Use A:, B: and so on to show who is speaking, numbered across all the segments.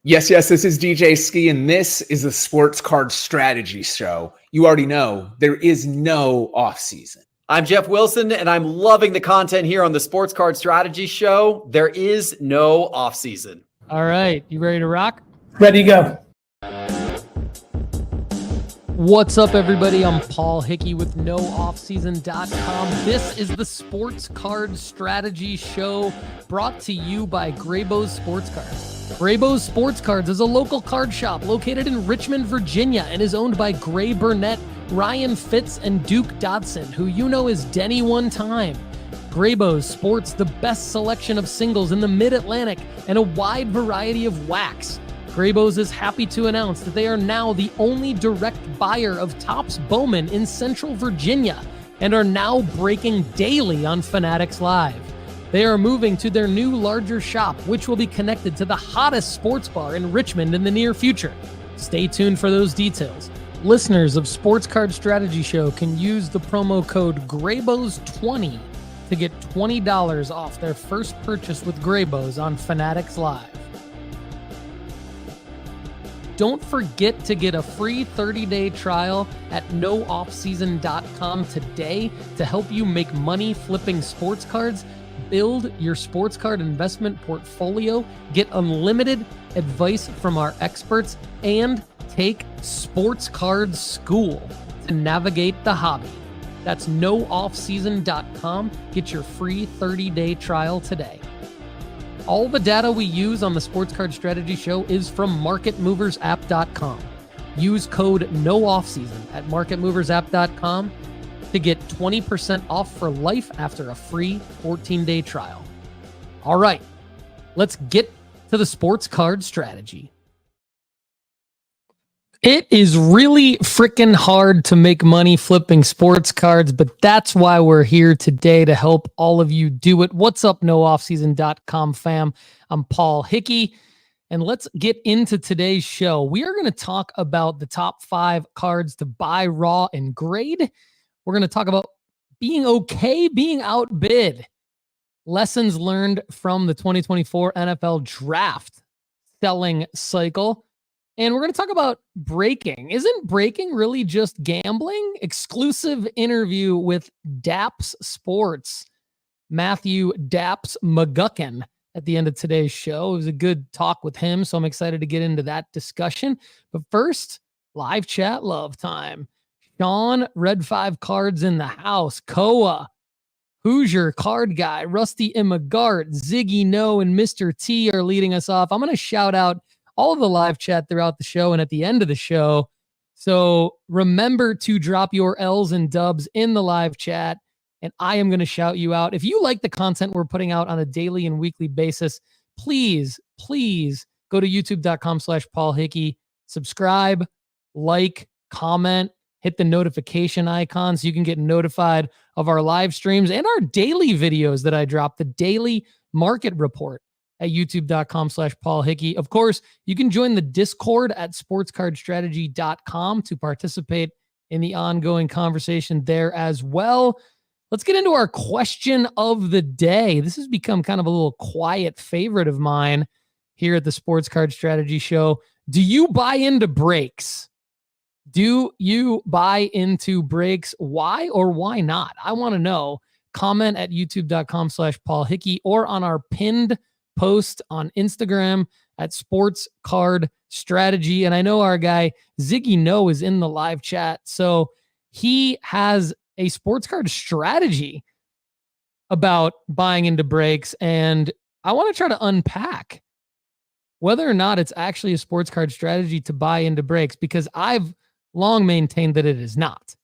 A: Yes, this is DJ Ski, and this is the Sports Card Strategy Show. You already know there is no off-season.
B: I'm Jeff Wilson, and I'm loving the content here on the Sports Card Strategy Show. There is no off-season.
C: All right, you ready to rock?
D: Ready to go.
C: What's up, everybody? I'm Paul Hickey with NoOffSeason.com. This is the Sports Card Strategy Show brought to you by Graybo's Sports Cards. Graybo's Sports Cards is a local card shop located in Richmond, Virginia, and is owned by Gray Burnett, Ryan Fitz, and Duke Dodson, who you know is Denny One Time. Graybo's sports the best selection of singles in the Mid-Atlantic and a wide variety of wax. Graybo's is happy to announce that they are now the only direct buyer of Topps Bowman in Central Virginia and are now breaking daily on Fanatics Live. They are moving to their new larger shop, which will be connected to the hottest sports bar in Richmond in the near future. Stay tuned for those details. Listeners of Sports Card Strategy Show can use the promo code GRAYBOS20 to get $20 off their first purchase with Graybo's on Fanatics Live. Don't forget to get a free 30-day trial at NoOffSeason.com today to help you make money flipping sports cards, build your sports card investment portfolio, get unlimited advice from our experts, and take Sports Card School to navigate the hobby. That's NoOffSeason.com. Get your free 30-day trial today. All the data we use on the Sports Card Strategy Show is from MarketMoversApp.com. Use code NOOFFSEASON at MarketMoversApp.com to get 20% off for life after a free 14-day trial. All right, let's get to the Sports Card Strategy. It is really freaking hard to make money flipping sports cards, but that's why we're here today to help all of you do it. What's up, NoOffSeason.com fam? I'm Paul Hickey, and let's get into today's show. We are going to talk about the top 5 cards to buy raw and grade. We're going to talk about being okay, being outbid, lessons learned from the 2024 NFL draft selling cycle. And we're going to talk about breaking. Isn't breaking really just gambling? Exclusive interview with Dappz Sports, Matthew Dappz McGuckin at the end of today's show. It was a good talk with him, so I'm excited to get into that discussion. But first, live chat love time. Sean, Red 5 Cards in the house. Koa, Hoosier, Card Guy, Rusty Immagart, Ziggy No, and Mr. T are leading us off. I'm going to shout out all of the live chat throughout the show and at the end of the show. So remember to drop your L's and dubs in the live chat, and I am going to shout you out. If you like the content we're putting out on a daily and weekly basis, please go to youtube.com/Paul Hickey, subscribe, like, comment, hit the notification icon so you can get notified of our live streams and our daily videos that I drop, the daily market report at youtube.com/Paul Hickey. Of course, you can join the Discord at sportscardstrategy.com to participate in the ongoing conversation there as well. Let's get into our question of the day. This has become kind of a little quiet favorite of mine here at the Sports Card Strategy Show. Do you buy into breaks? Do you buy into breaks? Why or why not? I want to know. Comment at youtube.com/Paul Hickey or on our pinned post on Instagram at Sports Card Strategy. And I know our guy Ziggy No is in the live chat. So he has a sports card strategy about buying into breaks. And I want to try to unpack whether or not it's actually a sports card strategy to buy into breaks, because I've long maintained that it is not.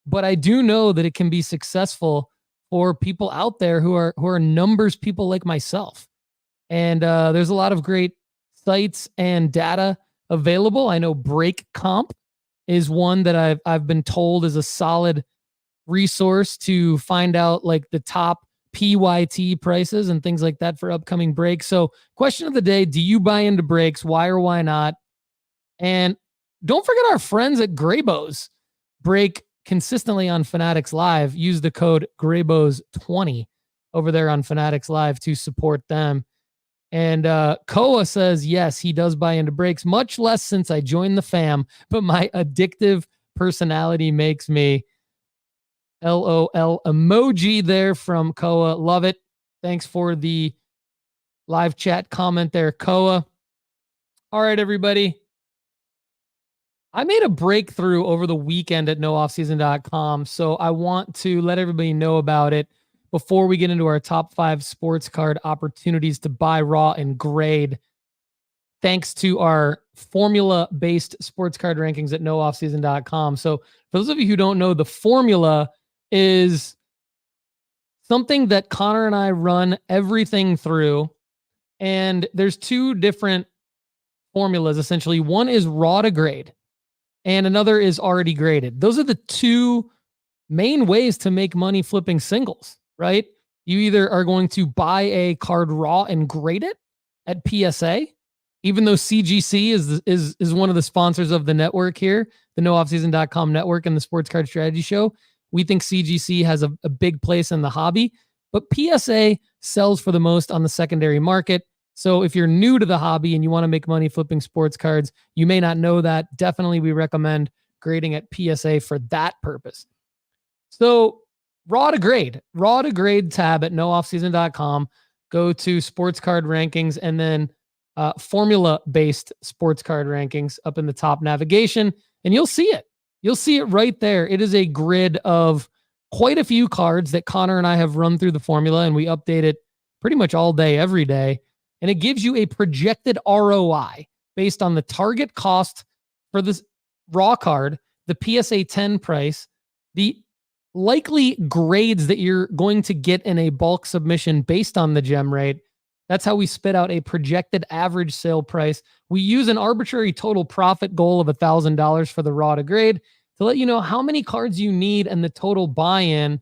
C: But I do know that it can be successful for people out there who are numbers people like myself. And there's a lot of great sites and data available. I know Break Comp is one that I've been told is a solid resource to find out like the top PYT prices and things like that for upcoming breaks. So question of the day, do you buy into breaks? Why or why not? And don't forget our friends at Graybo's break consistently on Fanatics Live. Use the code Graybos20 over there on Fanatics Live to support them. And Koa says, yes, he does buy into breaks, much less since I joined the fam, but my addictive personality makes me. LOL emoji there from Koa. Love it. Thanks for the live chat comment there, Koa. All right, everybody. I made a breakthrough over the weekend at nooffseason.com, so I want to let everybody know about it before we get into our top 5 sports card opportunities to buy raw and grade, thanks to our formula-based sports card rankings at nooffseason.com. So for those of you who don't know, the formula is something that Connor and I run everything through. And there's 2 different formulas, essentially. One is raw to grade, and another is already graded. Those are the 2 main ways to make money flipping singles, right? You either are going to buy a card raw and grade it at PSA, even though CGC is one of the sponsors of the network here, the nooffseason.com network and the Sports Card Strategy Show. We think CGC has a big place in the hobby, but PSA sells for the most on the secondary market. So if you're new to the hobby and you want to make money flipping sports cards, you may not know that. Definitely we recommend grading at PSA for that purpose. So raw to grade tab at nooffseason.com, go to sports card rankings, and then formula-based sports card rankings up in the top navigation, and you'll see it. You'll see it right there. It is a grid of quite a few cards that Connor and I have run through the formula, and we update it pretty much all day, every day. And it gives you a projected ROI based on the target cost for this raw card, the PSA 10 price, the likely grades that you're going to get in a bulk submission based on the gem rate. That's how we spit out a projected average sale price. We use an arbitrary total profit goal of $1,000 for the raw to grade to let you know how many cards you need and the total buy-in,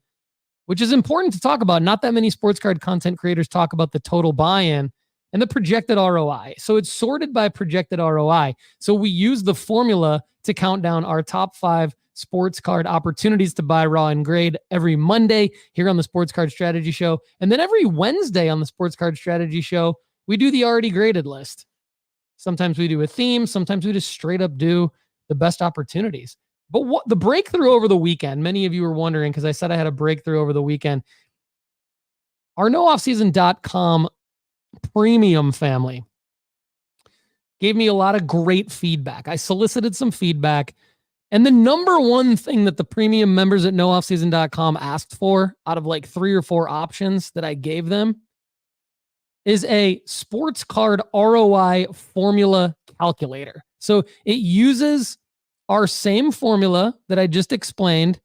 C: which is important to talk about. Not that many sports card content creators talk about the total buy-in and the projected ROI. So it's sorted by projected ROI. So we use the formula to count down our top 5 sports card opportunities to buy raw and grade every Monday here on the Sports Card Strategy Show. And then every Wednesday on the Sports Card Strategy Show, we do the already graded list. Sometimes we do a theme. Sometimes we just straight up do the best opportunities. But what the breakthrough over the weekend, many of you were wondering, because I said I had a breakthrough over the weekend. Our nooffseason.com premium family gave me a lot of great feedback. I solicited some feedback. And the number one thing that the premium members at nooffseason.com asked for out of like 3 or 4 options that I gave them is a sports card ROI formula calculator. So it uses our same formula that I just explained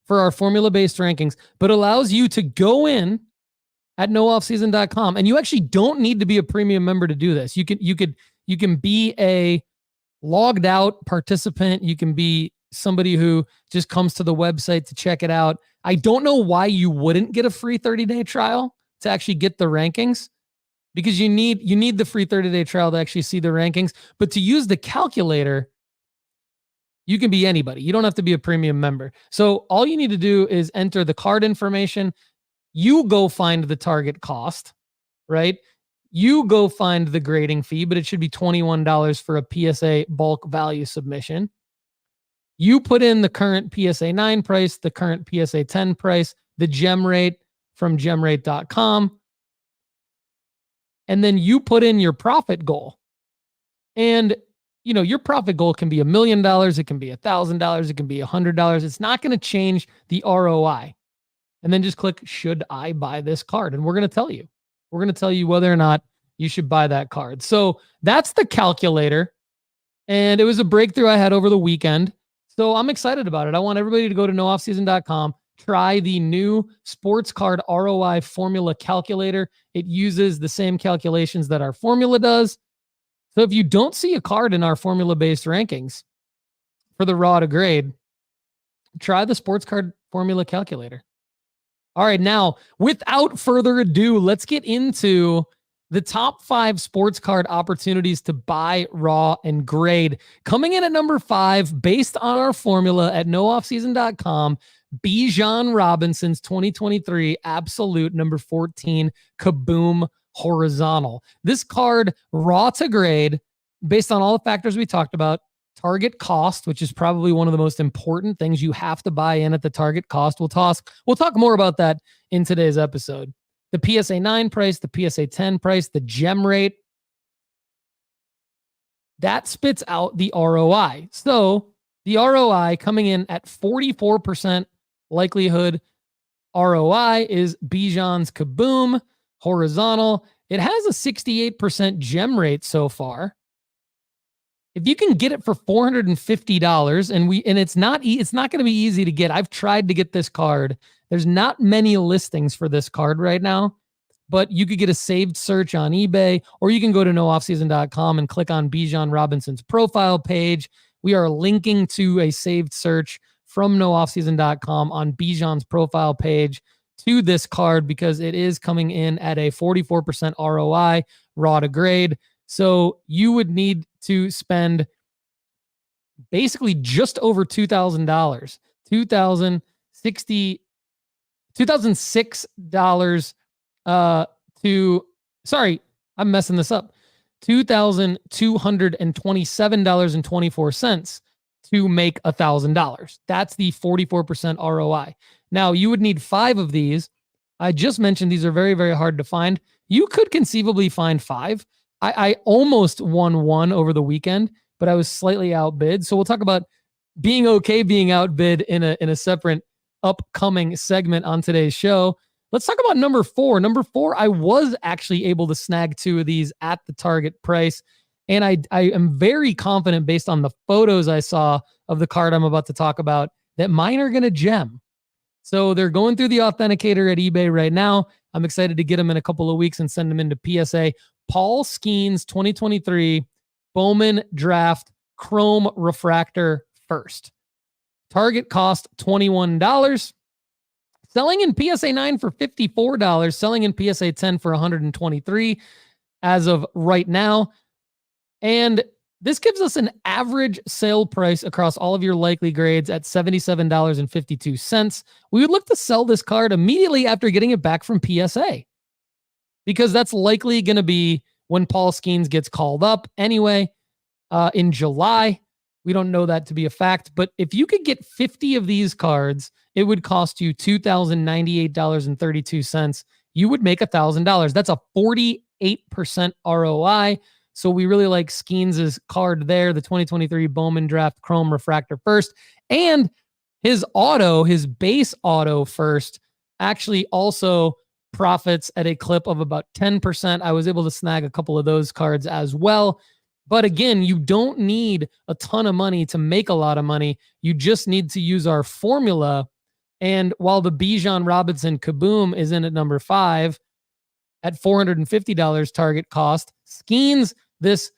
C: for our formula-based rankings, but allows you to go in at nooffseason.com, and you actually don't need to be a premium member to do this. You can be a logged out participant. You can be somebody who just comes to the website to check it out. I don't know why you wouldn't get a free 30-day trial to actually get the rankings, because you need the free 30-day trial to actually see the rankings. But to use the calculator, you can be anybody. You don't have to be a premium member. So all you need to do is enter the card information. You go find the target cost, right? You go find the grading fee, but it should be $21 for a PSA bulk value submission. You put in the current PSA 9 price, the current PSA 10 price, the gem rate from gemrate.com, and then you put in your profit goal. And your profit goal can be $1 million, it can be $1,000, it can be $100. It's not going to change the ROI. And then just click, should I buy this card? And we're going to tell you. We're going to tell you whether or not you should buy that card. So that's the calculator. And it was a breakthrough I had over the weekend. So I'm excited about it. I want everybody to go to nooffseason.com, try the new sports card ROI formula calculator. It uses the same calculations that our formula does. So if you don't see a card in our formula-based rankings for the raw to grade, try the sports card formula calculator. All right, now, without further ado, let's get into the top 5 sports card opportunities to buy raw and grade. Coming in at number 5, based on our formula at nooffseason.com, Bijan Robinson's 2023 absolute number 14 Kaboom Horizontal. This card, raw to grade, based on all the factors we talked about, target cost, which is probably one of the most important things you have to buy in at the target cost. We'll talk more about that in today's episode. The PSA 9 price, the PSA 10 price, the gem rate, that spits out the ROI. So the ROI coming in at 44% likelihood ROI is Bijan's Kaboom Horizontal. It has a 68% gem rate so far. If you can get it for $450 and it's not going to be easy to get. I've tried to get this card. There's not many listings for this card right now, but you could get a saved search on eBay, or you can go to nooffseason.com and click on Bijan Robinson's profile page. We are linking to a saved search from nooffseason.com on Bijan's profile page to this card because it is coming in at a 44% ROI raw to grade. So you would need to spend basically just over $2,000, $2,006 I'm messing this up. $2,227.24 to make $1,000. That's the 44% ROI. Now you would need 5 of these. I just mentioned these are very, very hard to find. You could conceivably find 5. I almost won 1 over the weekend, but I was slightly outbid. So we'll talk about being okay being outbid in a separate upcoming segment on today's show. Let's talk about number 4. Number 4, I was actually able to snag 2 of these at the target price. And I am very confident based on the photos I saw of the card I'm about to talk about that mine are going to gem. So they're going through the authenticator at eBay right now. I'm excited to get them in a couple of weeks and send them into PSA. Paul Skeens 2023 Bowman Draft Chrome Refractor first. Target cost $21. Selling in PSA 9 for $54. Selling in PSA 10 for $123 as of right now. And this gives us an average sale price across all of your likely grades at $77.52. We would look to sell this card immediately after getting it back from PSA, because that's likely going to be when Paul Skeens gets called up anyway in July. We don't know that to be a fact, but if you could get 50 of these cards, it would cost you $2,098.32. You would make $1,000. That's a 48% ROI. So we really like Skeens' card there, the 2023 Bowman Draft Chrome Refractor first. And his base auto first, actually also profits at a clip of about 10%. I was able to snag a couple of those cards as well. But again, you don't need a ton of money to make a lot of money. You just need to use our formula. And while the Bijan Robinson Kaboom is in at number 5 at $450 target cost, Skeens, this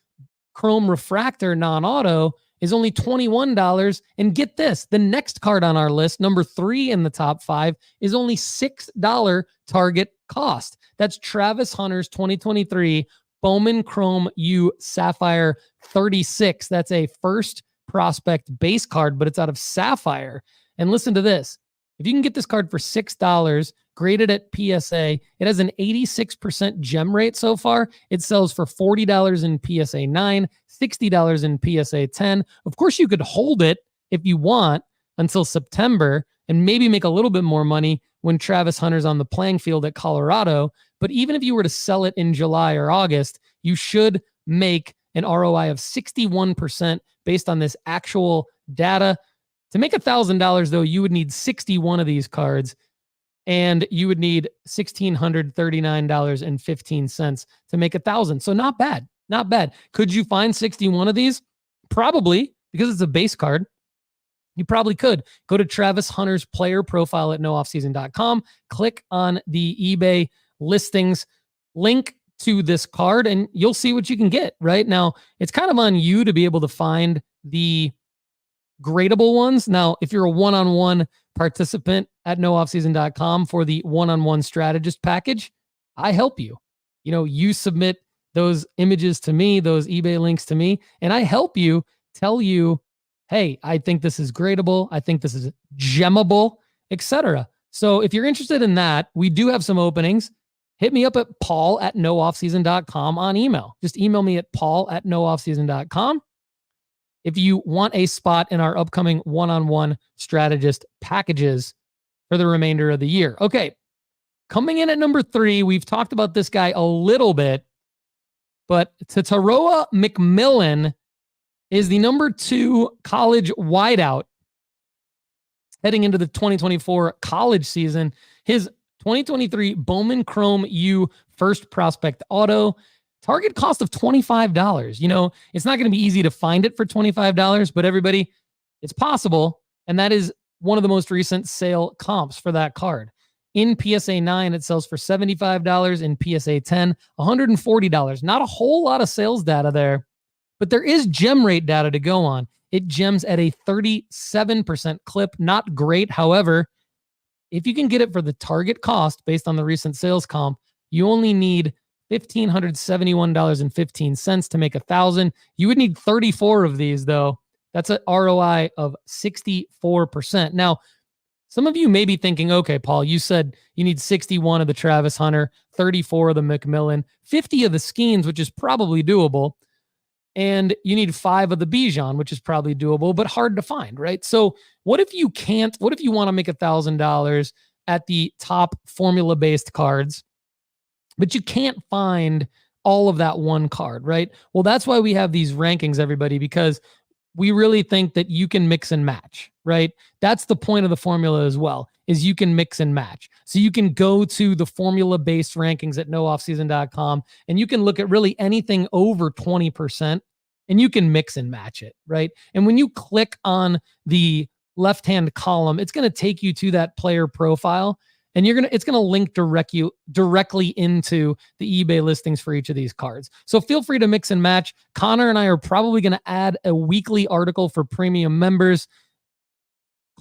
C: Chrome Refractor non-auto, is only $21. And get this, the next card on our list, number 3 in the top 5, is only $6 target cost. That's Travis Hunter's 2023 Bowman Chrome U Sapphire 36. That's a first prospect base card, but it's out of Sapphire. And listen to this. If you can get this card for $6, graded at PSA, it has an 86% gem rate so far. It sells for $40 in PSA 9, $60 in PSA 10. Of course, you could hold it if you want until September and maybe make a little bit more money when Travis Hunter's on the playing field at Colorado. But even if you were to sell it in July or August, you should make an ROI of 61% based on this actual data. To make $1,000, though, you would need 61 of these cards, and you would need $1,639.15 to make $1,000. So not bad, not bad. Could you find 61 of these? Probably, because it's a base card. You probably could. Go to Travis Hunter's player profile at nooffseason.com, click on the eBay listings link to this card, and you'll see what you can get. Right now, it's kind of on you to be able to find the gradable ones. Now, if you're a one-on-one participant at nooffseason.com for the one-on-one strategist package, I help you. You submit those images to me, those eBay links to me, and I help you tell you, hey, I think this is gradable. I think this is gemmable, etc. So if you're interested in that, we do have some openings. hit me up at paul@nooffseason.com on email. Just email me at paul@nooffseason.com if you want a spot in our upcoming one-on-one strategist packages for the remainder of the year. Okay, coming in at number 3, we've talked about this guy a little bit, but Tataroa McMillan is the number 2 college wideout heading into the 2024 college season. His 2023 Bowman Chrome U first prospect auto, target cost of $25. You know, it's not going to be easy to find it for $25, but everybody, it's possible. And that is one of the most recent sale comps for that card. In PSA 9, it sells for $75. In PSA 10, $140. Not a whole lot of sales data there, but there is gem rate data to go on. It gems at a 37% clip. Not great. However, if you can get it for the target cost based on the recent sales comp, you only need $1,571.15 to make 1,000. You would need 34 of these, though. That's an ROI of 64%. Now, some of you may be thinking, okay, Paul, you said you need 61 of the Travis Hunter, 34 of the McMillan, 50 of the Skeens, which is probably doable, and you need 5 of the Bijan, which is probably doable, but hard to find, right? So what if you want to make $1,000 at the top formula-based cards, but you can't find all of that one card, right? Well, that's why we have these rankings, everybody, because we really think that you can mix and match, right? That's the point of the formula as well, is you can mix and match. So you can go to the formula-based rankings at nooffseason.com and you can look at really anything over 20% and you can mix and match it, right? And when you click on the left-hand column, it's going to take you to that player profile and it's going to link directly into the eBay listings for each of these cards. So feel free to mix and match. Connor and I are probably going to add a weekly article for premium members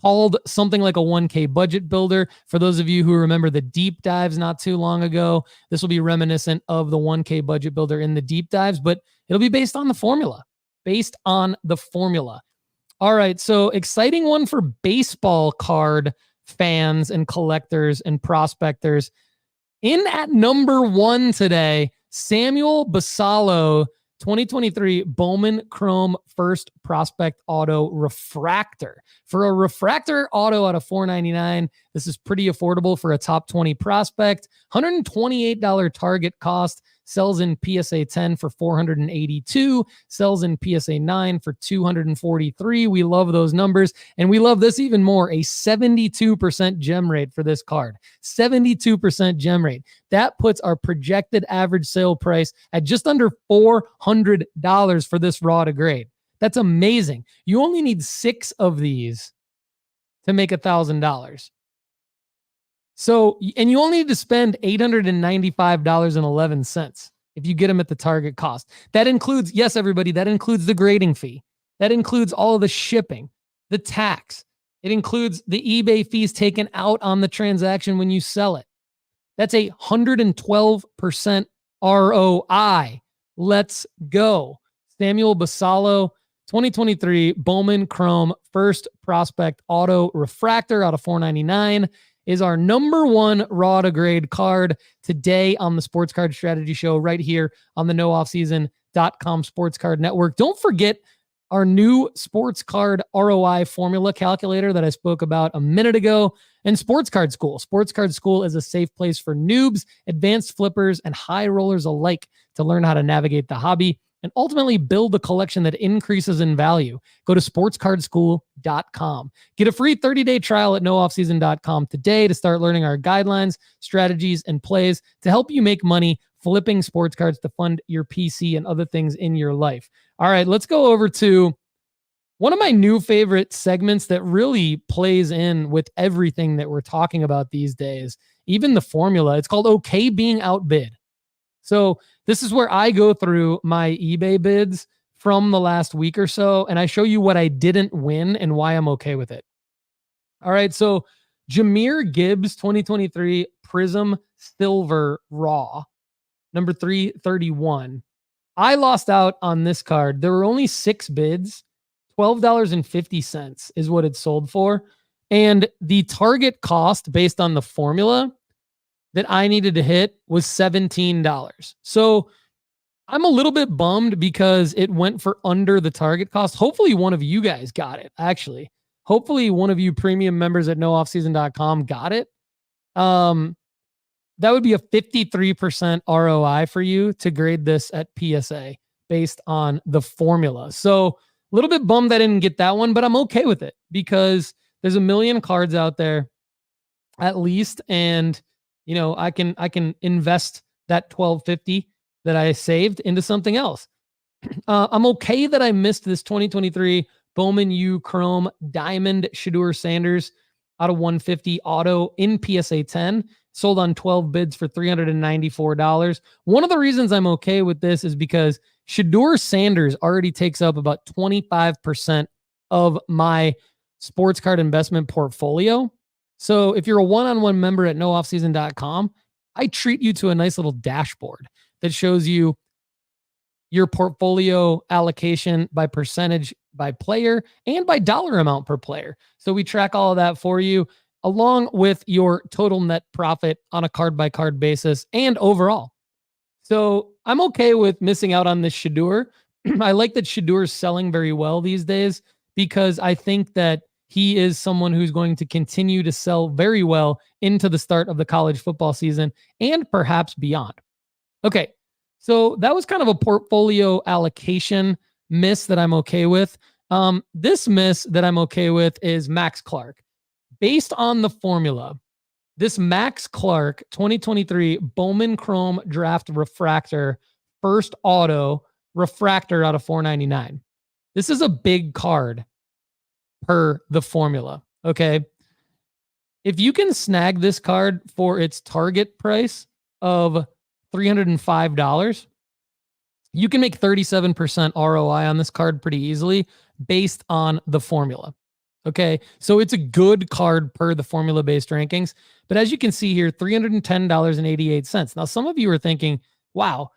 C: called something like a 1K budget builder. For those of you who remember the deep dives not too long ago, this will be reminiscent of the 1K budget builder in the deep dives, but it'll be based on the formula. All right, so exciting one for baseball card fans and collectors and prospectors. In at number 1 today, Samuel Basallo, 2023 Bowman Chrome First Prospect Auto Refractor. For a refractor auto out of $499, this is pretty affordable for a top 20 prospect. $128 target cost, sells in PSA 10 for $482, sells in PSA 9 for $243. We love those numbers, and we love this even more, a 72% gem rate for this card. 72% gem rate. That puts our projected average sale price at just under $400 for this raw to grade. That's amazing. You only need 6 of these to make $1,000. So, and you only need to spend $895.11 if you get them at the target cost. That includes, yes, everybody, that includes the grading fee. That includes all of the shipping, the tax. It includes the eBay fees taken out on the transaction when you sell it. That's a 112% ROI. Let's go. Samuel Basallo, 2023 Bowman Chrome First Prospect Auto Refractor out of $499 is our number 1 raw to grade card today on the Sports Card Strategy Show right here on the nooffseason.com Sports Card Network. Don't forget our new Sports Card ROI formula calculator that I spoke about a minute ago, and Sports Card School. Sports Card School is a safe place for noobs, advanced flippers, and high rollers alike to learn how to navigate the hobby and ultimately build a collection that increases in value. Go to sportscardschool.com. Get a free 30-day trial at nooffseason.com today to start learning our guidelines, strategies, and plays to help you make money flipping sports cards to fund your PC and other things in your life. All right, let's go over to one of my new favorite segments that really plays in with everything that we're talking about these days, even the formula. It's called Okay Being Outbid. So this is where I go through my eBay bids from the last week or so, and I show you what I didn't win and why I'm okay with it. All right, so Jahmyr Gibbs, 2023 Prism Silver Raw, number 331. I lost out on this card. There were only 6 bids. $12.50 is what it sold for. And the target cost based on the formula that I needed to hit was $17. So I'm a little bit bummed because it went for under the target cost. Hopefully one of you guys got it, actually. Hopefully one of you premium members at nooffseason.com got it. That would be a 53% ROI for you to grade this at PSA based on the formula. So a little bit bummed I didn't get that one, but I'm okay with it because there's a million cards out there at least. And, you know, I can invest that $12.50 that I saved into something else. I'm okay that I missed this 2023 Bowman U Chrome Diamond Shedeur Sanders out of 150 auto in PSA 10, sold on 12 bids for $394. One of the reasons I'm okay with this is because Shedeur Sanders already takes up about 25% of my sports card investment portfolio. So if you're a one-on-one member at nooffseason.com, I treat you to a nice little dashboard that shows you your portfolio allocation by percentage, by player, and by dollar amount per player. So we track all of that for you, along with your total net profit on a card-by-card basis and overall. So I'm okay with missing out on this Shedeur. I like that Shedeur is selling very well these days because I think that he is someone who's going to continue to sell very well into the start of the college football season and perhaps beyond. Okay, so that was kind of a portfolio allocation miss that I'm okay with. This miss that I'm okay with is Max Clark. Based on the formula, this Max Clark 2023 Bowman Chrome Draft Refractor first auto refractor out of $499. This is a big card per the formula, okay? If you can snag this card for its target price of $305, you can make 37% ROI on this card pretty easily based on the formula. Okay, so it's a good card per the formula-based rankings. But as you can see here, $310.88. Now, some of you are thinking, wow,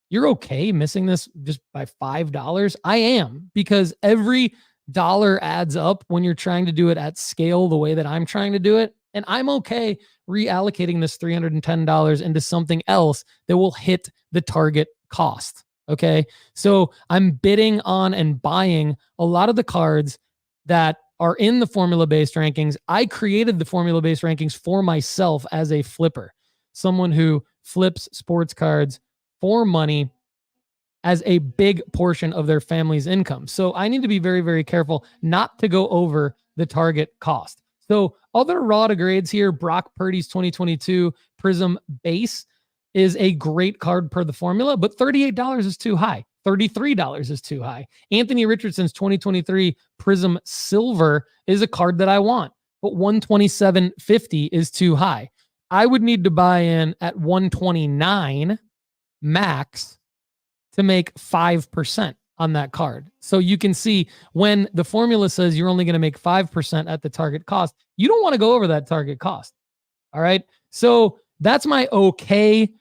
C: you're okay missing this just by $5? I am, because every dollar adds up when you're trying to do it at scale the way that I'm trying to do it. And I'm okay reallocating this $310 into something else that will hit the target cost. Okay, so I'm bidding on and buying a lot of the cards that are in the formula-based rankings. I created the formula-based rankings for myself as a flipper, someone who flips sports cards for money as a big portion of their family's income. So I need to be very, very careful not to go over the target cost. So other raw to grades here, Brock Purdy's 2022 Prism Base is a great card per the formula, but $38 is too high. $33 is too high. Anthony Richardson's 2023 Prism Silver is a card that I want, but $127.50 is too high. I would need to buy in at $129 max to make 5% on that card. So you can see when the formula says you're only going to make 5% at the target cost, you don't want to go over that target cost. All right. So that's my okay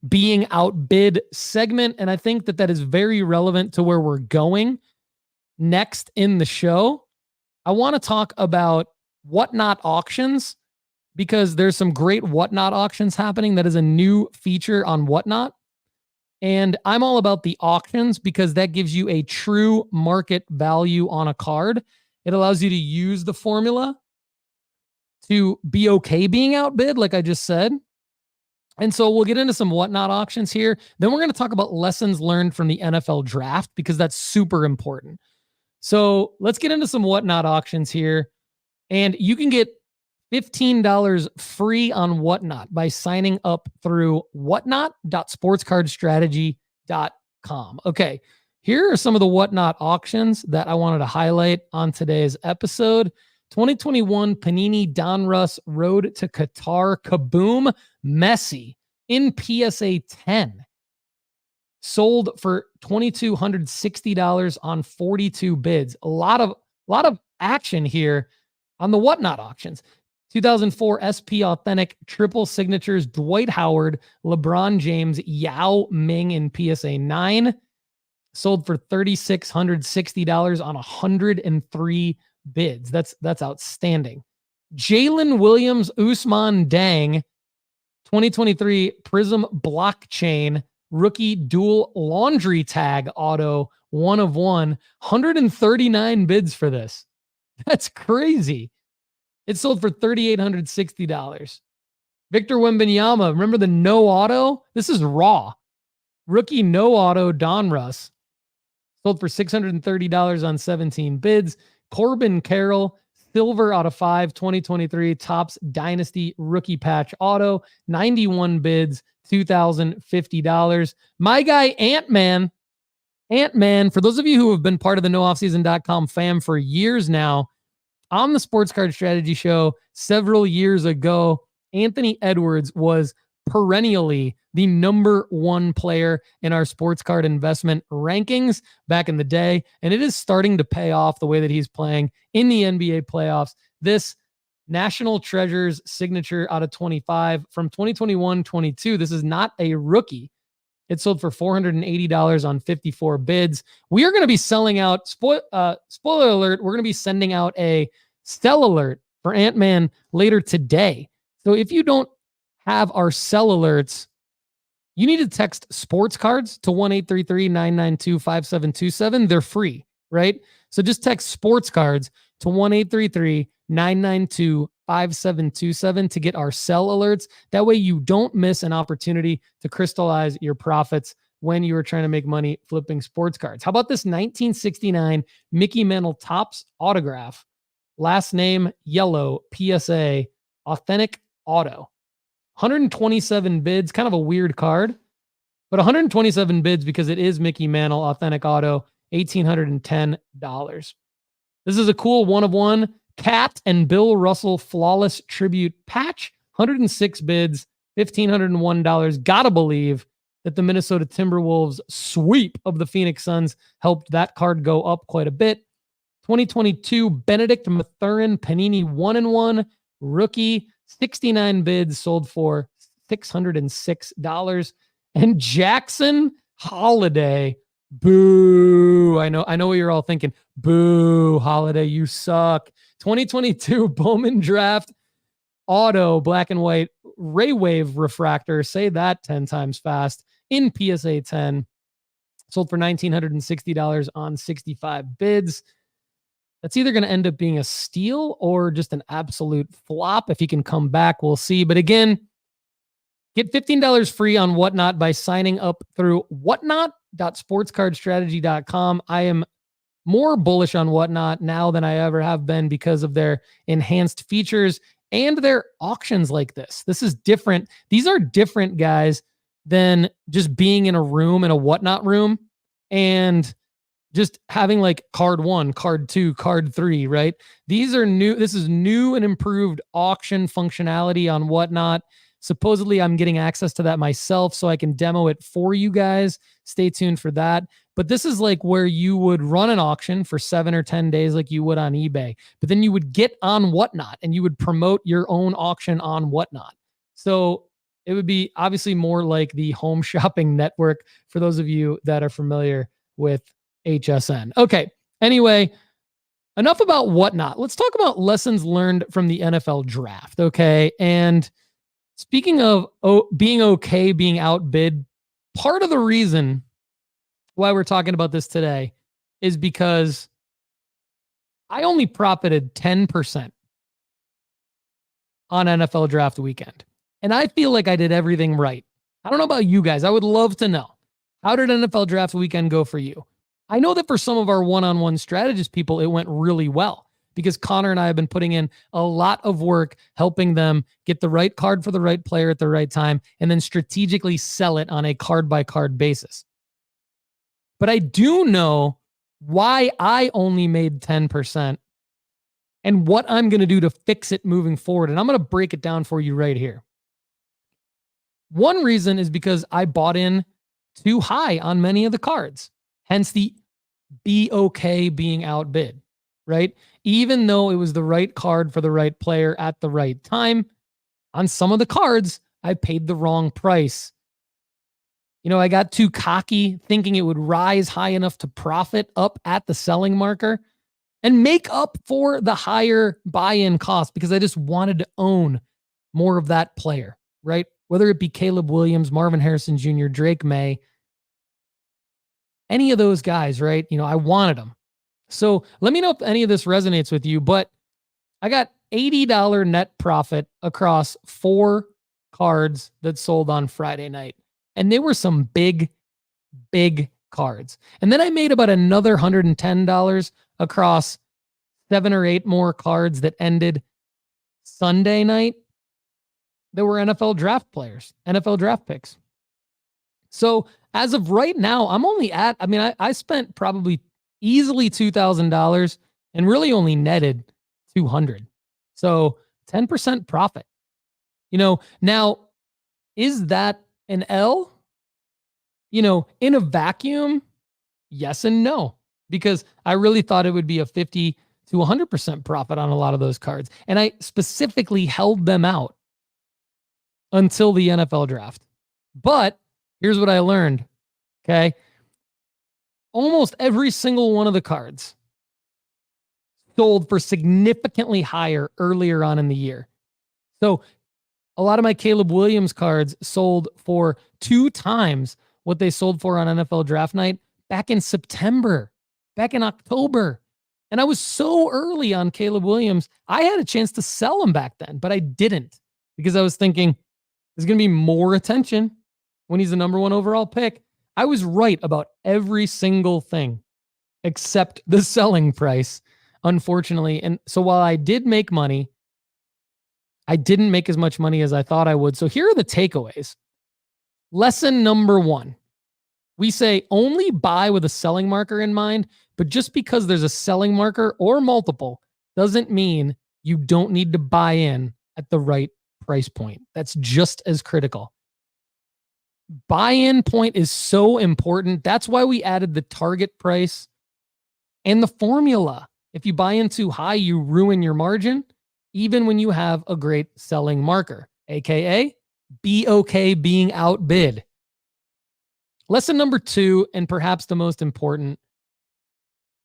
C: being outbid segment. And I think that that is very relevant to where we're going next in the show. I want to talk about whatnot auctions because there's some great whatnot auctions happening. That is a new feature on whatnot. And I'm all about the auctions because that gives you a true market value on a card. It allows you to use the formula to be okay being outbid, like I just said. And so we'll get into some whatnot auctions here. Then we're going to talk about lessons learned from the NFL draft because that's super important. So let's get into some whatnot auctions here. And you can get $15 free on whatnot by signing up through whatnot.sportscardstrategy.com. Okay, here are some of the whatnot auctions that I wanted to highlight on today's episode. 2021 Panini Donruss Road to Qatar Kaboom Messi in PSA 10. Sold for $2,260 on 42 bids. A lot of action here on the whatnot auctions. 2004 SP Authentic Triple Signatures Dwight Howard, LeBron James, Yao Ming in PSA 9. Sold for $3,660 on 103 bids. That's outstanding. Jalen Williams, Usman Dang 2023 Prism Blockchain Rookie Dual Laundry Tag Auto, 1 of 1, 139 bids for this. That's crazy. It sold for $3,860. Victor Wembanyama, remember the no auto? This is raw. Rookie no auto Donruss sold for $630 on 17 bids. Corbin Carroll, silver out of 5, 2023 Topps Dynasty Rookie Patch Auto, 91 bids, $2,050. My guy Ant-Man, for those of you who have been part of the nooffseason.com fam for years now, on the Sports Card Strategy Show several years ago, Anthony Edwards was perennially the number 1 player in our sports card investment rankings back in the day. And it is starting to pay off the way that he's playing in the NBA playoffs. This National Treasures signature out of 25 from 2021-22. This is not a rookie. It sold for $480 on 54 bids. We are going to be selling out, spoiler alert, we're going to be sending out a sell alert for Ant-Man later today. So if you don't have our sell alerts, you need to text sports cards to 1-833-992-5727. They're free, right? So just text sports cards to 1-833-992-5727 to get our sell alerts. That way you don't miss an opportunity to crystallize your profits when you are trying to make money flipping sports cards. How about this 1969 Mickey Mantle Topps autograph? Last name yellow, PSA, authentic auto. 127 bids, kind of a weird card, but 127 bids because it is Mickey Mantle, authentic auto, $1,810. This is a cool 1 of 1 Cat and Bill Russell flawless tribute patch, 106 bids, $1,501. Gotta believe that the Minnesota Timberwolves sweep of the Phoenix Suns helped that card go up quite a bit. 2022 Benedict Mathurin Panini 1 and 1 rookie, 69 bids, sold for $606. And Jackson Holiday, boo. I know what you're all thinking. Boo, Holiday, you suck. 2022 Bowman Draft Auto, black and white, Ray Wave refractor. Say that 10 times fast. In PSA 10. Sold for $1,960 on 65 bids. That's either going to end up being a steal or just an absolute flop. If he can come back, we'll see. But again, get $15 free on Whatnot by signing up through whatnot.sportscardstrategy.com. I am more bullish on Whatnot now than I ever have been because of their enhanced features and their auctions like this. This is different. These are different, guys, than just being in a room, in a Whatnot room, and just having like card 1, card 2, card 3, right? These are new. This is new and improved auction functionality on Whatnot. Supposedly I'm getting access to that myself so I can demo it for you guys. Stay tuned for that. But this is like where you would run an auction for 7 or 10 days like you would on eBay. But then you would get on Whatnot and you would promote your own auction on Whatnot. So it would be obviously more like the home shopping network for those of you that are familiar with HSN. Okay. Anyway, enough about Whatnot. Let's talk about lessons learned from the NFL draft. Okay. And speaking of being okay, being outbid, part of the reason why we're talking about this today is because I only profited 10% on NFL draft weekend. And I feel like I did everything right. I don't know about you guys. I would love to know. How did NFL draft weekend go for you? I know that for some of our one-on-one strategist people, it went really well because Connor and I have been putting in a lot of work helping them get the right card for the right player at the right time and then strategically sell it on a card-by-card basis. But I do know why I only made 10% and what I'm going to do to fix it moving forward. And I'm going to break it down for you right here. One reason is because I bought in too high on many of the cards. Hence the be okay being outbid, right? Even though it was the right card for the right player at the right time, on some of the cards, I paid the wrong price. You know, I got too cocky thinking it would rise high enough to profit up at the selling marker and make up for the higher buy-in cost because I just wanted to own more of that player, right? whether it be Caleb Williams, Marvin Harrison Jr., Drake May, any of those guys, right? I wanted them. So let me know if any of this resonates with you, but I got $80 net profit across 4 cards that sold on Friday night. And they were some big, big cards. And then I made about another $110 across 7 or 8 more cards that ended Sunday night. There were NFL draft players, NFL draft picks. So as of right now, I'm only at, I spent probably easily $2,000 and really only netted $200. So 10% profit. Now, is that an L? In a vacuum, yes and no, because I really thought it would be a 50 to 100% profit on a lot of those cards. And I specifically held them out until the NFL draft. But here's what I learned. Okay. Almost every single one of the cards sold for significantly higher earlier on in the year. So a lot of my Caleb Williams cards sold for 2 times what they sold for on NFL draft night back in September, back in October. And I was so early on Caleb Williams, I had a chance to sell him back then, but I didn't because I was thinking there's going to be more attention when he's the number 1 overall pick. I was right about every single thing except the selling price, unfortunately. And so while I did make money, I didn't make as much money as I thought I would. So here are the takeaways. Lesson number 1. We say only buy with a selling marker in mind, but just because there's a selling marker or multiple doesn't mean you don't need to buy in at the right price point. That's just as critical. Buy-in point is so important. That's why we added the target price and the formula. If you buy in too high, you ruin your margin, even when you have a great selling marker, aka be okay being outbid. Lesson number 2, and perhaps the most important,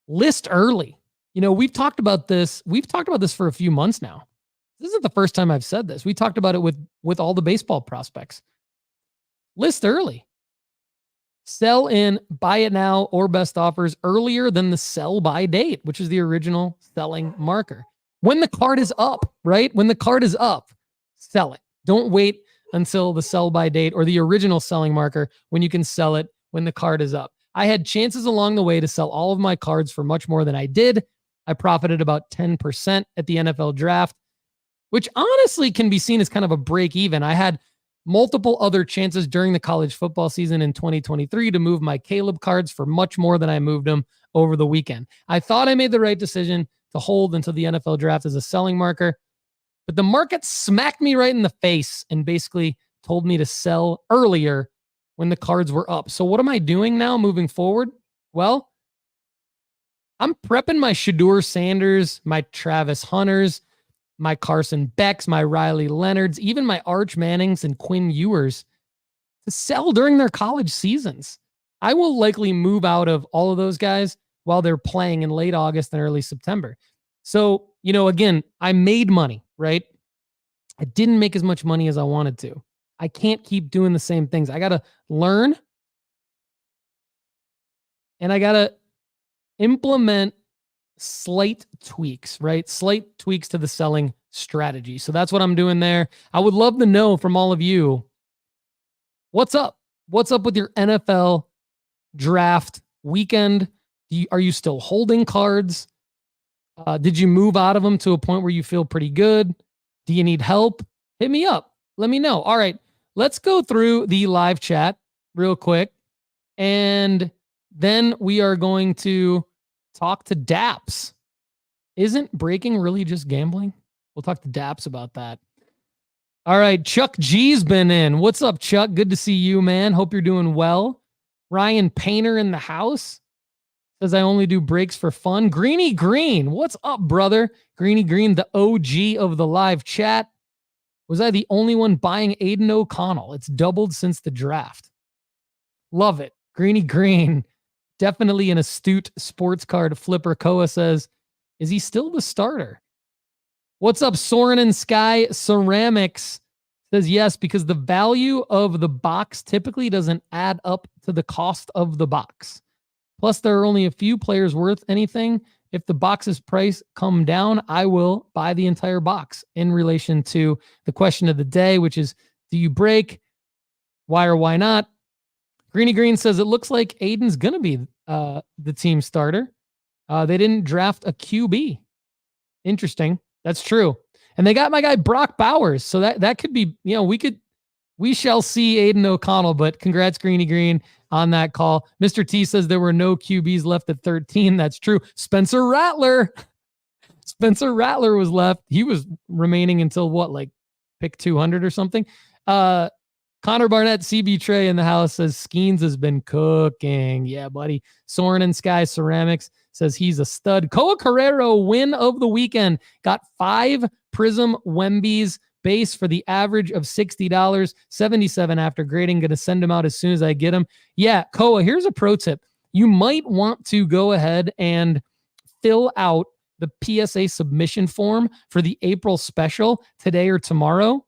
C: list early. We've talked about this. We've talked about this for a few months now. This isn't the first time I've said this. We talked about it with all the baseball prospects. List early. Sell in, buy it now, or best offers earlier than the sell by date, which is the original selling marker. When the card is up, right? When the card is up, sell it. Don't wait until the sell by date or the original selling marker when you can sell it when the card is up. I had chances along the way to sell all of my cards for much more than I did. I profited about 10% at the NFL draft, which honestly can be seen as kind of a break even. I had multiple other chances during the college football season in 2023 to move my Caleb cards for much more than I moved them over the weekend. I thought I made the right decision to hold until the NFL draft as a selling marker, but the market smacked me right in the face and basically told me to sell earlier when the cards were up. So what am I doing now moving forward? Well, I'm prepping my Shedeur Sanders, my Travis Hunters, my Carson Becks, my Riley Leonards, even my Arch Mannings and Quinn Ewers to sell during their college seasons. I will likely move out of all of those guys while they're playing in late August and early September. So, again, I made money, right? I didn't make as much money as I wanted to. I can't keep doing the same things. I got to learn and I got to implement slight tweaks, right? Slight tweaks to the selling strategy. So that's what I'm doing there. I would love to know from all of you, what's up? What's up with your NFL draft weekend? Are you still holding cards? Did you move out of them to a point where you feel pretty good? Do you need help? Hit me up. Let me know. All right, let's go through the live chat real quick. And then we are going to talk to Dappz. Isn't breaking really just gambling? We'll talk to Dappz about that. All right, Chuck G's been in. What's up, Chuck? Good to see you, man. Hope you're doing well. Ryan Painter in the house says I only do breaks for fun. Greeny Green, what's up, brother? Greeny Green, the OG of the live chat. Was I the only one buying Aiden O'Connell? It's doubled since the draft. Love it. Greeny Green. Definitely an astute sports card flipper. Koa says, is he still the starter? What's up, Soren and Sky Ceramics? Says yes, because the value of the box typically doesn't add up to the cost of the box. Plus, there are only a few players worth anything. If the box's price come down, I will buy the entire box. In relation to the question of the day, which is, do you break? Why or why not? Greeny Green says it looks like Aiden's going to be the team starter. They didn't draft a QB. Interesting. That's true. And they got my guy Brock Bowers. So that could be, we shall see Aiden O'Connell, but congrats Greeny Green on that call. Mr. T says there were no QBs left at 13. That's true. Spencer Rattler was left. He was remaining until pick 200 or something. Connor Barnett, CB Trey in the house says Skeens has been cooking. Yeah, buddy. Soren and Sky Ceramics says he's a stud. Koa Carrero, win of the weekend. Got 5 Prism Wemby's base for the average of $60, $77 after grading. Going to send him out as soon as I get him. Yeah, Koa, here's a pro tip. You might want to go ahead and fill out the PSA submission form for the April special today or tomorrow.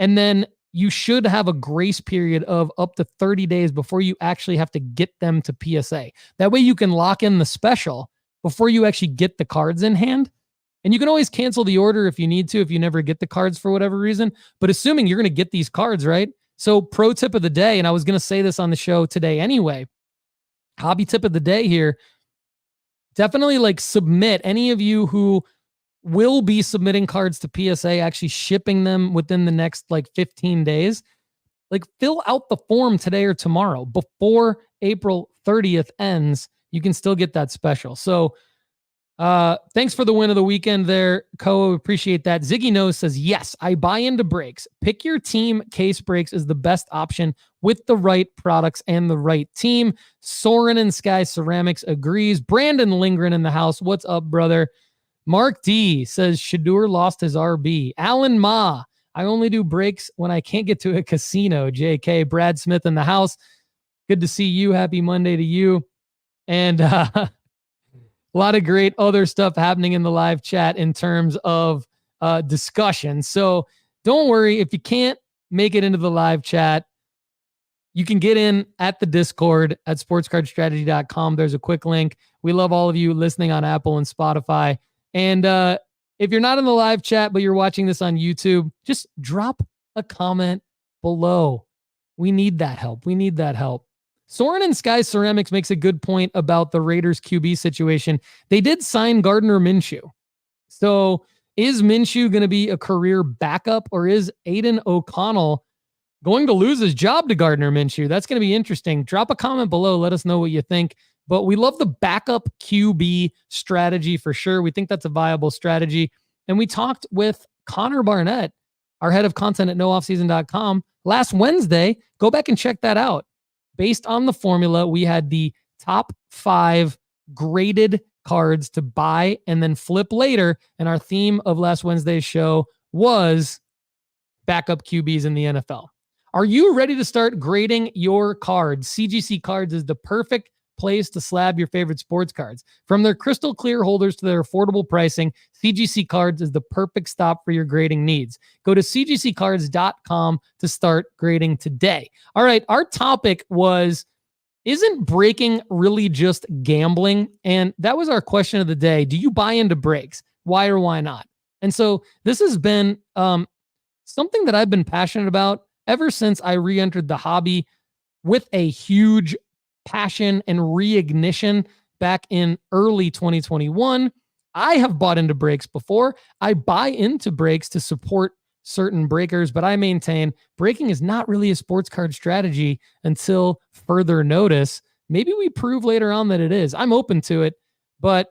C: And then you should have a grace period of up to 30 days before you actually have to get them to PSA. That way you can lock in the special before you actually get the cards in hand. And you can always cancel the order if you need to, if you never get the cards for whatever reason. But assuming you're going to get these cards, right? So pro tip of the day, and I was going to say this on the show today anyway, hobby tip of the day here, definitely submit, any of you who will be submitting cards to PSA, actually shipping them within the next 15 days. Fill out the form today or tomorrow before April 30th ends. You can still get that special. So thanks for the win of the weekend there, Koa. Appreciate that. Ziggy Nose says, yes, I buy into breaks. Pick your team. Case Breaks is the best option with the right products and the right team. Soren and Sky Ceramics agrees. Brandon Lindgren in the house. What's up, brother? Mark D says Shadur lost his RB. Alan Ma, I only do breaks when I can't get to a casino. JK. Brad Smith in the house. Good to see you. Happy Monday to you. And a lot of great other stuff happening in the live chat in terms of discussion. So don't worry if you can't make it into the live chat. You can get in at the Discord at sportscardstrategy.com. There's a quick link. We love all of you listening on Apple and Spotify. And if you're not in the live chat, but you're watching this on YouTube, just drop a comment below. We need that help. Soren and Sky Ceramics makes a good point about the Raiders QB situation. They did sign Gardner Minshew. So is Minshew going to be a career backup, or is Aiden O'Connell going to lose his job to Gardner Minshew? That's going to be interesting. Drop a comment below. Let us know what you think. But we love the backup QB strategy for sure. We think that's a viable strategy. And we talked with Connor Barnett, our head of content at nooffseason.com, last Wednesday. Go back and check that out. Based on the formula, we had the top 5 graded cards to buy and then flip later. And our theme of last Wednesday's show was backup QBs in the NFL. Are you ready to start grading your cards? CGC Cards is the perfect place to slab your favorite sports cards. From their crystal clear holders to their affordable pricing, CGC Cards is the perfect stop for your grading needs. Go to cgccards.com to start grading today. All right, our topic was, isn't breaking really just gambling? And that was our question of the day. Do you buy into breaks? Why or why not? And so this has been something that I've been passionate about ever since I re-entered the hobby with a huge passion and reignition back in early 2021. I have bought into breaks before. I buy into breaks to support certain breakers, but I maintain breaking is not really a sports card strategy until further notice. Maybe we prove later on that it is. I'm open to it, but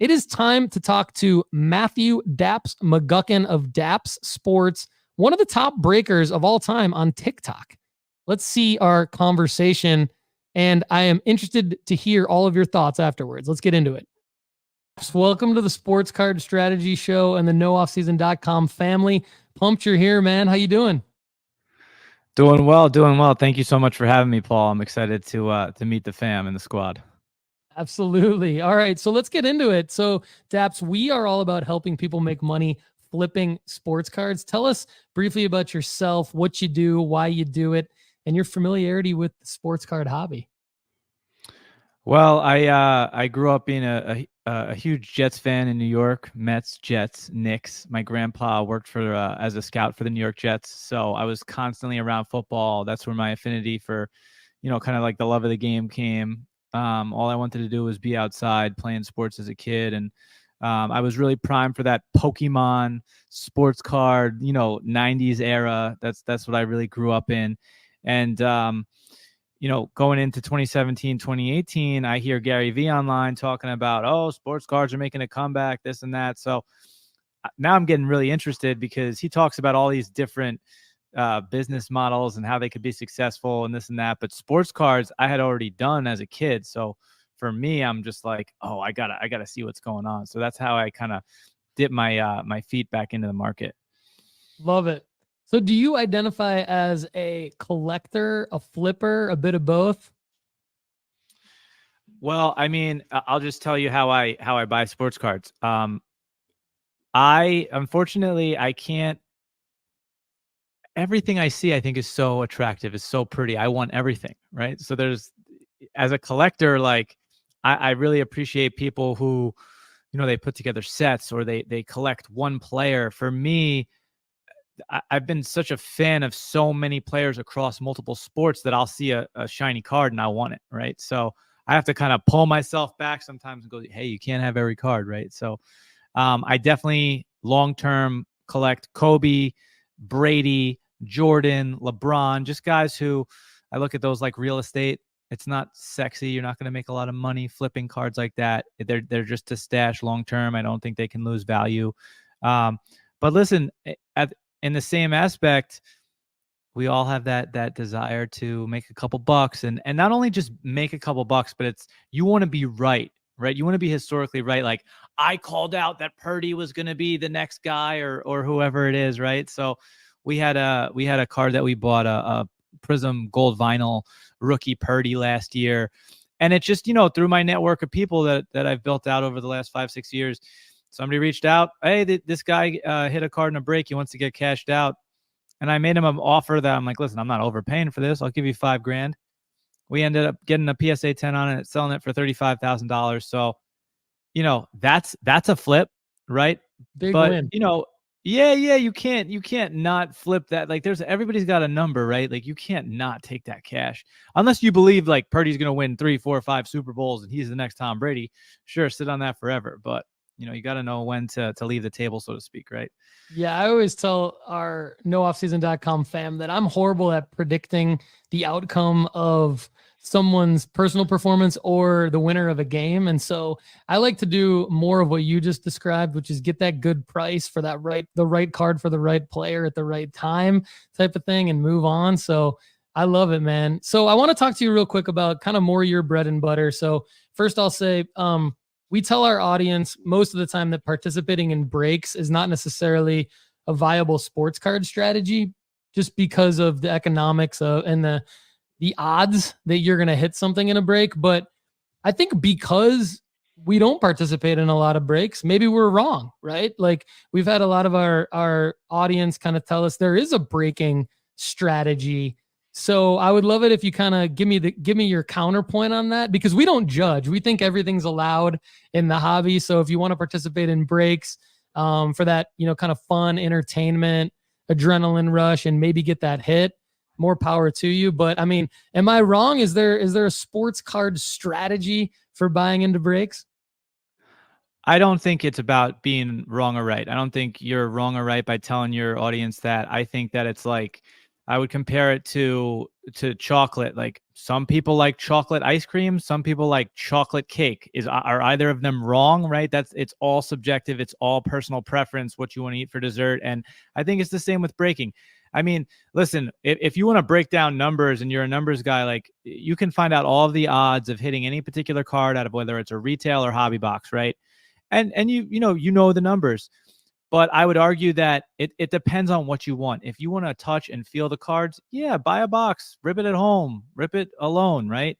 C: it is time to talk to Matthew Dappz McGuckin of Dappz Sports, one of the top breakers of all time on TikTok. Let's see our conversation. And I am interested to hear all of your thoughts afterwards. Let's get into it. Welcome to the Sports Card Strategy Show and the nooffseason.com family. Pumped you're here, man. How you doing?
D: Doing well. Thank you so much for having me, Paul. I'm excited to meet the fam and the squad.
C: Absolutely. All right, so let's get into it. So, Dappz, we are all about helping people make money flipping sports cards. Tell us briefly about yourself, what you do, why you do it, and your familiarity with the sports card hobby.
D: Well, I grew up being a huge Jets fan in New York. Mets, Jets, Knicks. My grandpa worked for as a scout for the New York Jets, so I was constantly around football. That's where my affinity for, kind of like the love of the game came. All I wanted to do was be outside playing sports as a kid, and I was really primed for that Pokemon sports card, 90s era. That's what I really grew up in, and going into 2017, 2018, I hear Gary Vee online talking about, oh, sports cards are making a comeback, this and that. So now I'm getting really interested because he talks about all these different business models and how they could be successful and this and that. But sports cards I had already done as a kid. So for me, I'm just like, oh, I gotta see what's going on. So that's how I kind of dip my feet back into the market.
C: Love it. So do you identify as a collector, a flipper, a bit of both?
D: Well, I mean, I'll just tell you how I buy sports cards. Unfortunately, I can't. Everything I see, I think, is so attractive, is so pretty. I want everything, right? So as a collector, like I really appreciate people who, they put together sets or they collect one player. For me, I've been such a fan of so many players across multiple sports that I'll see a shiny card and I want it, right? So I have to kind of pull myself back sometimes and go, hey, you can't have every card, right? So I definitely long-term collect Kobe, Brady, Jordan, LeBron, just guys who I look at those like real estate. It's not sexy. You're not going to make a lot of money flipping cards like that. They're just to stash long-term. I don't think they can lose value. But listen, in the same aspect, we all have that desire to make a couple bucks and not only just make a couple bucks, but you want to be right? You want to be historically right. Like I called out that Purdy was going to be the next guy or whoever it is. Right. So we had a card that we bought, a Prism gold vinyl rookie Purdy last year. And it's just, through my network of people that I've built out over the last 5-6 years, somebody reached out. Hey, this guy hit a card in a break. He wants to get cashed out. And I made him an offer that I'm like, listen, I'm not overpaying for this. I'll give you $5,000. We ended up getting a PSA 10 on it, selling it for $35,000. So, that's a flip, right?
C: Big win.
D: Yeah, you can't not flip that. Like everybody's got a number, right? Like you can't not take that cash unless you believe like Purdy's going to win 3, 4, 5 Super Bowls and he's the next Tom Brady. Sure, sit on that forever. But you got to know when to leave the table, so to speak, right?
C: Yeah, I always tell our nooffseason.com fam that I'm horrible at predicting the outcome of someone's personal performance or the winner of a game. And so I like to do more of what you just described, which is get that good price for the right card for the right player at the right time type of thing and move on. So I love it, man. So I want to talk to you real quick about kind of more your bread and butter. So first I'll say, we tell our audience most of the time that participating in breaks is not necessarily a viable sports card strategy just because of the economics and the odds that you're going to hit something in a break. But I think because we don't participate in a lot of breaks, maybe we're wrong, right? Like we've had a lot of our audience kind of tell us there is a breaking strategy. So I would love it if you kind of give me your counterpoint on that, because we don't judge. We think everything's allowed in the hobby. So if you want to participate in breaks for that, kind of fun entertainment, adrenaline rush, and maybe get that hit, more power to you. But I mean, am I wrong? Is there a sports card strategy for buying into breaks?
D: I don't think it's about being wrong or right. I don't think you're wrong or right by telling your audience that. I think that it's like, I would compare it to chocolate. Like some people like chocolate ice cream, some people like chocolate cake. Are either of them wrong, right? It's all subjective. It's all personal preference, what you want to eat for dessert. And I think it's the same with breaking. I mean, listen, if you want to break down numbers and you're a numbers guy, like you can find out all of the odds of hitting any particular card out of whether it's a retail or hobby box, right? And you know the numbers. But I would argue that it depends on what you want. If you want to touch and feel the cards, yeah, buy a box, rip it at home, rip it alone, right?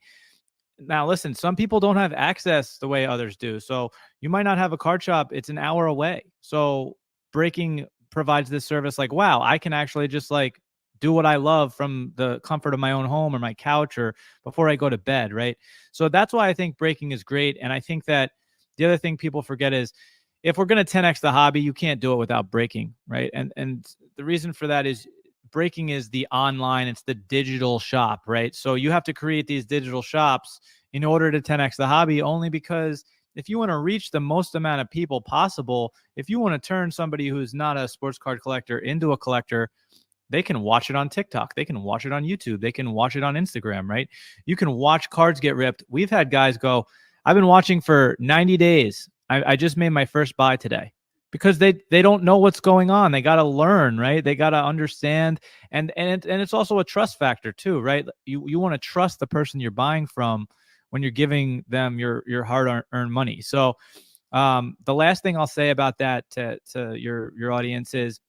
D: Now, listen, some people don't have access the way others do. So you might not have a card shop. It's an hour away. So breaking provides this service, like, wow, I can actually just like do what I love from the comfort of my own home or my couch or before I go to bed, right? So that's why I think breaking is great. And I think that the other thing people forget is, if we're going to 10x the hobby, you can't do it without breaking, right? And the reason for that is breaking is the online, it's the digital shop, right? So you have to create these digital shops in order to 10x the hobby, only because if you want to reach the most amount of people possible, if you want to turn somebody who's not a sports card collector into a collector, they can watch it on TikTok. They can watch it on YouTube. They can watch it on Instagram, right? You can watch cards get ripped. We've had guys go, I've been watching for 90 days. I just made my first buy today, because they don't know what's going on. They got to learn, right? They got to understand. And it's also a trust factor too, right? You want to trust the person you're buying from when you're giving them your hard-earned money. So the last thing I'll say about that to your audience is,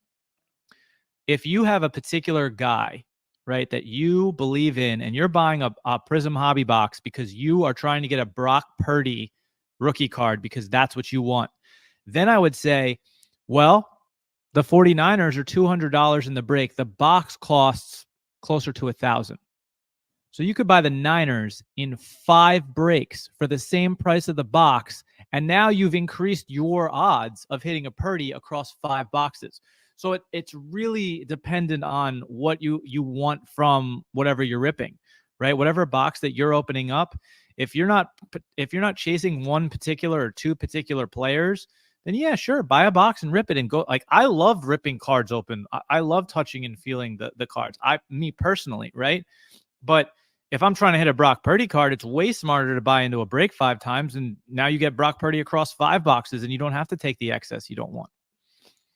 D: if you have a particular guy, right, that you believe in, and you're buying a Prism hobby box because you are trying to get a Brock Purdy rookie card because that's what you want, then I would say, well, the 49ers are $200 in the break. The box costs closer to $1,000. So you could buy the Niners in 5 breaks for the same price of the box, and now you've increased your odds of hitting a Purdy across 5 boxes. So it's really dependent on what you want from whatever you're ripping, right? Whatever box that you're opening up, if you're not chasing one particular or 2 particular players, then yeah, sure, buy a box and rip it and go. Like, I love ripping cards open. I love touching and feeling the cards. Me personally, right? But if I'm trying to hit a Brock Purdy card, it's way smarter to buy into a break 5 times, and now you get Brock Purdy across 5 boxes, and you don't have to take the excess you don't want.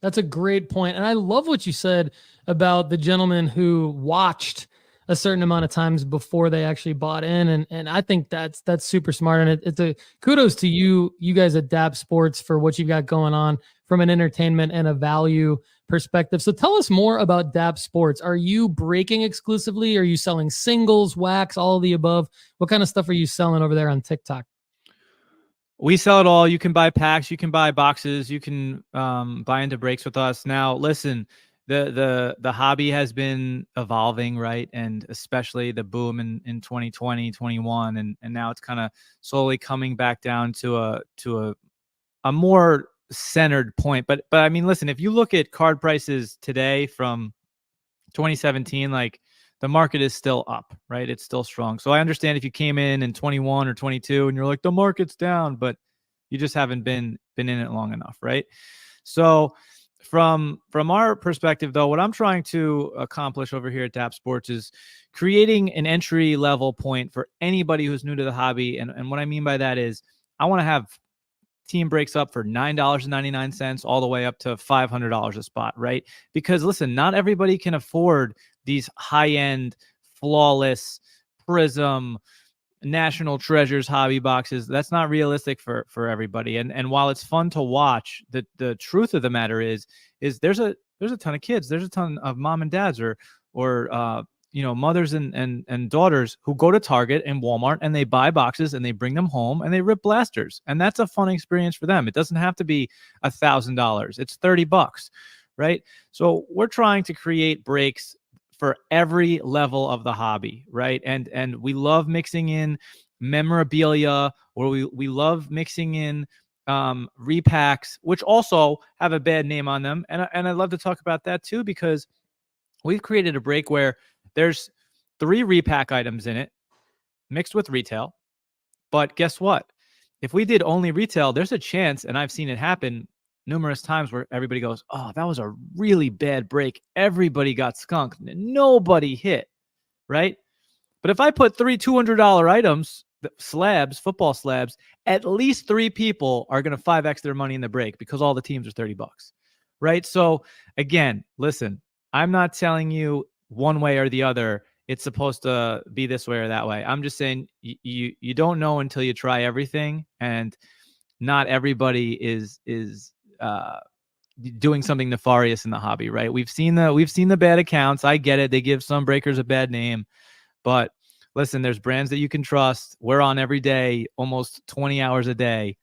C: That's a great point. And I love what you said about the gentleman who watched a certain amount of times before they actually bought in. And I think that's super smart. And it's a kudos to you guys at Dappz Sports for what you've got going on from an entertainment and a value perspective. So tell us more about Dappz Sports. Are you breaking exclusively? Are you selling singles, wax, all of the above? What kind of stuff are you selling over there on TikTok?
D: We sell it all. You can buy packs, you can buy boxes, you can buy into breaks with us. Now, listen, the hobby has been evolving, right? And especially the boom in 2020, 21, and now it's kind of slowly coming back down to a more centered point. But I mean, listen, if you look at card prices today from 2017, like, the market is still up, right? It's still strong. So I understand if you came in 21 or 22 and you're like, the market's down, but you just haven't been in it long enough, right? So from our perspective, though, what I'm trying to accomplish over here at Dappz Sports is creating an entry level point for anybody who's new to the hobby. And what I mean by that is, I want to have team breaks up for $9.99 all the way up to $500 a spot, right? Because listen, not everybody can afford these high-end, flawless Prism, National Treasures hobby boxes. That's not realistic for everybody. And while it's fun to watch, the truth of the matter is there's a ton of kids, there's a ton of mom and dads or mothers and daughters who go to Target and Walmart and they buy boxes and they bring them home and they rip blasters. And that's a fun experience for them. It doesn't have to be $1,000. It's $30, right? So we're trying to create breaks for every level of the hobby, right? And we love mixing in memorabilia, or we love mixing in repacks, which also have a bad name on them. And I'd love to talk about that too, because we've created a break where there's 3 repack items in it mixed with retail. But guess what? If we did only retail, there's a chance, and I've seen it happen numerous times, where everybody goes, oh, that was a really bad break. Everybody got skunked. Nobody hit, right? But if I put 3 $200 items, slabs, football slabs, at least 3 people are going to 5x their money in the break because all the teams are $30, right? So again, listen, I'm not telling you one way or the other it's supposed to be this way or that way. I'm just saying you don't know until you try everything, and not everybody is doing something nefarious in the hobby, right? We've seen the bad accounts. I get it. They give some breakers a bad name, but listen, there's brands that you can trust. We're on every day, almost 20 hours a day.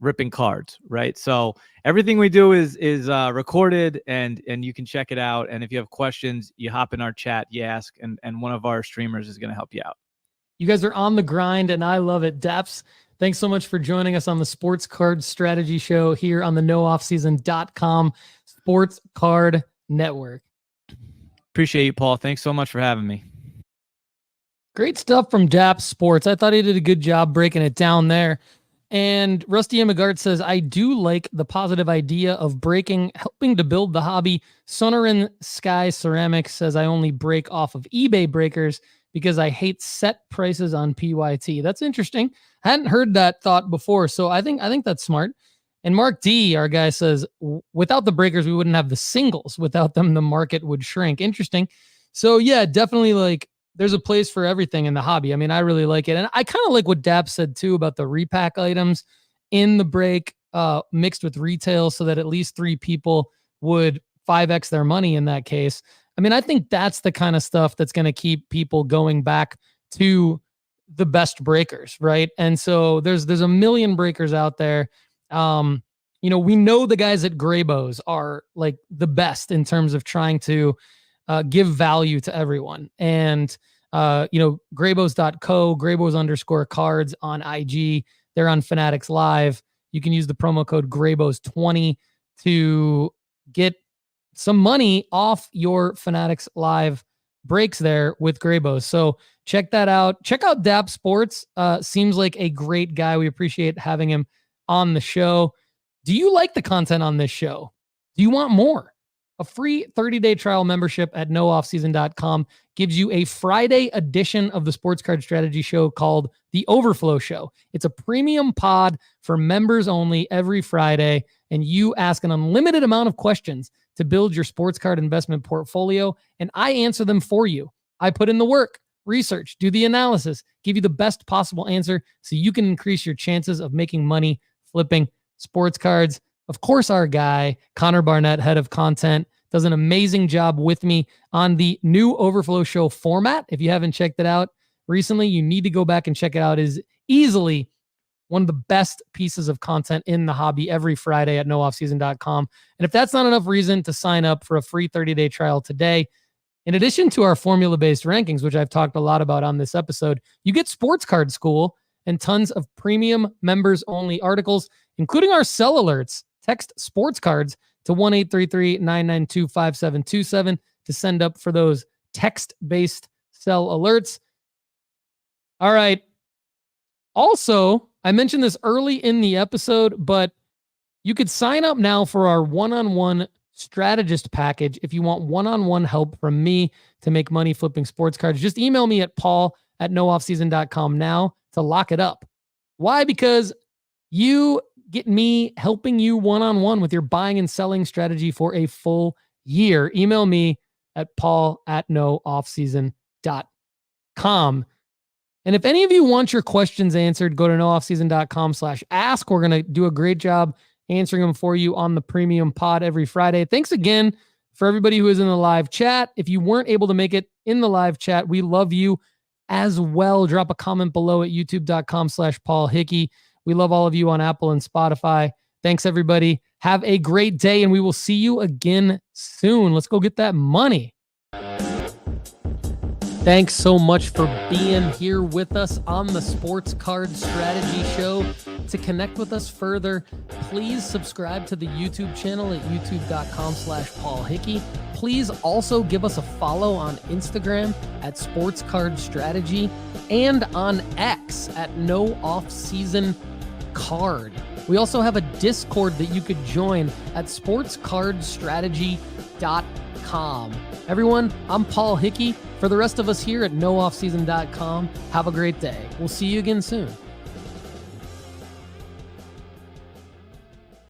D: ripping cards, right? So everything we do is recorded, and you can check it out. And if you have questions, you hop in our chat, you ask, and one of our streamers is going to help you out.
C: You guys are on the grind, and I love it. Dappz, thanks so much for joining us on the Sports Card Strategy Show here on the nooffseason.com Sports Card Network.
D: Appreciate you, Paul. Thanks so much for having me.
C: Great stuff from Dappz Sports. I thought he did a good job breaking it down there. And Rusty Emigart says, I do like the positive idea of breaking, helping to build the hobby. Sonoran Sky Ceramics says, I only break off of eBay breakers because I hate set prices on PYT. That's interesting. I hadn't heard that thought before, so I think that's smart. And Mark D, our guy, says, without the breakers, we wouldn't have the singles. Without them, the market would shrink. Interesting. So yeah, definitely, like, there's a place for everything in the hobby. I mean, I really like it. And I kind of like what Dappz said too about the repack items in the break mixed with retail, so that at least 3 people would 5x their money in that case. I mean, I think that's the kind of stuff that's going to keep people going back to the best breakers, right? And so there's a million breakers out there. You know, we know the guys at Graybos are like the best in terms of trying to give value to everyone. And, you know, Graybos.co, Graybos_cards on IG. They're on Fanatics Live. You can use the promo code Graybos20 to get some money off your Fanatics Live breaks there with Graybos. So check that out. Check out Dappz Sports. Seems like a great guy. We appreciate having him on the show. Do you like the content on this show? Do you want more? A free 30-day trial membership at nooffseason.com gives you a Friday edition of the Sports Card Strategy Show called The Overflow Show. It's a premium pod for members only every Friday, and you ask an unlimited amount of questions to build your sports card investment portfolio, and I answer them for you. I put in the work, research, do the analysis, give you the best possible answer so you can increase your chances of making money flipping sports cards. Of course, our guy, Connor Barnett, head of content, does an amazing job with me on the new Overflow Show format. If you haven't checked it out recently, you need to go back and check it out. It is easily one of the best pieces of content in the hobby every Friday at nooffseason.com. And if that's not enough reason to sign up for a free 30-day trial today, in addition to our formula-based rankings, which I've talked a lot about on this episode, you get Sports Card School and tons of premium members-only articles, including our sell alerts. Text sports cards to 1-833-992-5727 to send up for those text-based sell alerts. All right. Also, I mentioned this early in the episode, but you could sign up now for our one-on-one strategist package if you want one-on-one help from me to make money flipping sports cards. Just email me at paul@nooffseason.com now to lock it up. Why? Because you get me helping you one-on-one with your buying and selling strategy for a full year. Email me at paul@nooffseason.com. And if any of you want your questions answered, go to nooffseason.com/ask. We're going to do a great job answering them for you on the premium pod every Friday. Thanks again for everybody who is in the live chat. If you weren't able to make it in the live chat, we love you as well. Drop a comment below at youtube.com/paulhickey. We love all of you on Apple and Spotify. Thanks, everybody. Have a great day, and we will see you again soon. Let's go get that money. Thanks so much for being here with us on the Sports Card Strategy Show. To connect with us further, please subscribe to the YouTube channel at youtube.com/paulhickey. Please also give us a follow on Instagram at sportscardstrategy and on X at nooffseasoncard. We also have a Discord that you could join at sportscardstrategy.com. Everyone, I'm Paul Hickey. For the rest of us here at nooffseason.com, have a great day. We'll see you again soon.